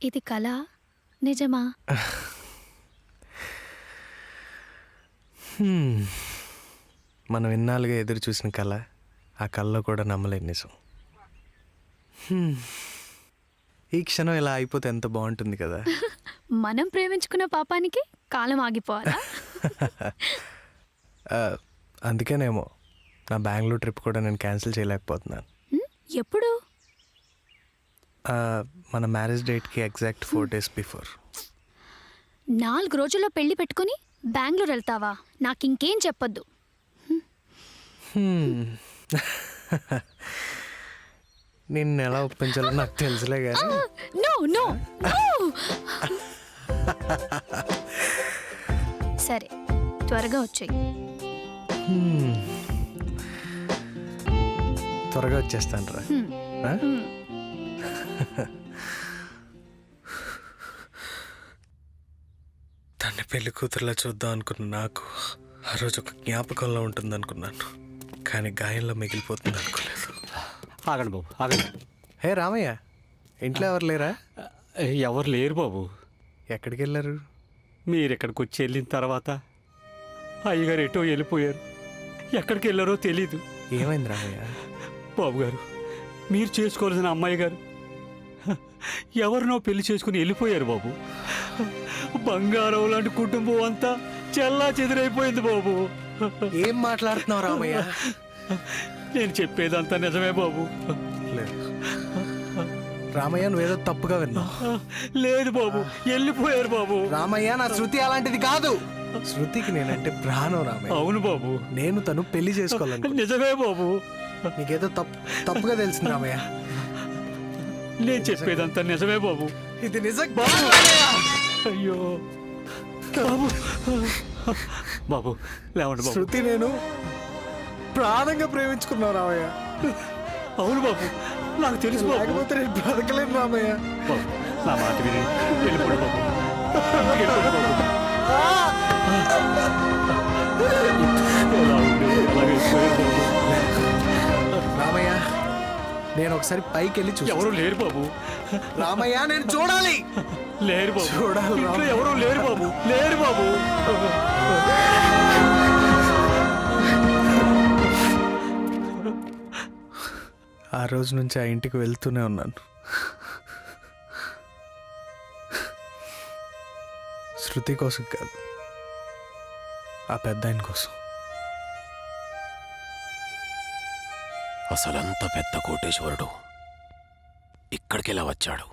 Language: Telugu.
ఇది కళ నిజమా? మనం ఇన్నాళ్ళుగా ఎదురు చూసిన కళ, ఆ కళలో కూడా నమ్మలేని నిజం. ఈ క్షణం ఇలా అయిపోతే ఎంత బాగుంటుంది కదా. మనం ప్రేమించుకున్న పాపానికి కాలం ఆగిపోవాలా? అందుకేనేమో నా బెంగళూరు ట్రిప్ కూడా నేను క్యాన్సిల్ చేయలేకపోతున్నాను. ఎప్పుడు? మన మ్యారేజ్ డేట్కి ఎగ్జాక్ట్ 4 days బిఫోర్. 4 రోజుల్లో పెళ్లి పెట్టుకుని బెంగళూరు వెళ్తావా? నాకు ఇంకేం చెప్పొద్దు. నిన్ను ఎలా ఒప్పించాలో నాకు తెలుసులే కానీ. No no no. సరే త్వరగా వచ్చేయి. త్వరగా వచ్చేస్తాను రా. తన్ని పెళ్లి కూతురులా చూద్దాం అనుకున్న నాకు ఆ రోజు ఒక జ్ఞాపకంలో ఉంటుంది అనుకున్నాను, కానీ గాయంలో మిగిలిపోతుంది అనుకోలేదు. ఆగండి బాబు, ఆగండి. హే రామయ్య, ఇంట్లో ఎవరు లేరా? ఎవరు లేరు బాబు. ఎక్కడికి వెళ్ళారు? మీరు ఇక్కడికి వచ్చి వెళ్ళిన తర్వాత అయ్యగారు ఎటో వెళ్ళిపోయారు. ఎక్కడికి వెళ్ళారో తెలీదు. ఏమైంది రామయ్య? బాబు గారు, మీరు చేసుకోవాల్సిన అమ్మాయి గారు ఎవరినో పెళ్లి చేసుకుని వెళ్ళిపోయారు బాబు. బంగారం లాంటి కుటుంబం అంతా చెల్లా చెదిరైపోయింది బాబు. ఏం మాట్లాడుతున్నావు రామయ్య? నేను చెప్పేదంతా నిజమే బాబు. లేదు రామయ్య, నువ్వేదో తప్పుగా విన్నావు. లేదు బాబు, వెళ్ళిపోయారు బాబు. రామయ్య, నా శృతి అలాంటిది కాదు. శృతికి నేనంటే ప్రాణం రామయ్య. అవును బాబు, నేను తను పెళ్లి చేసుకోవాలను. నిజమే బాబు. నీకేదో తప్పుగా తెలిసింది రామయ్య. నేను చెప్పేదంతా నిజమే బాబు. ఇది నిజం బాబు. అయ్యో బాబు, బాబు లేవండి బాబు. శృతి నేను ప్రాణంగా ప్రేమించుకున్నావు రామయ్య. అవును బాబు, నాకు తెలుసు బాబు. లేకపోతే నేను బ్రతకలేను రామయ్య. బాబు, నా మాట విని వెళ్ళిపోండి బాబు. వెళ్ళిపోండి బాబు. రామయ్య, నేను ఒకసారి పైకి వెళ్ళి చూసి. ఎవరు లేరు బాబు. రామయ్య, నేను చూడాలి. లేరు బాబు. చూడాలి. ఇంట్లో ఎవరు లేరు బాబు. లేరు బాబు. ఆ రోజు నుంచి ఆ ఇంటికి వెళ్తూనే ఉన్నాను. శృతి కోసం కాదు, ఆ పెద్ద ఆయన కోసం. అసలంత పెద్ద కోటేశ్వరుడు ఇక్కడికి ఎలా వచ్చాడు?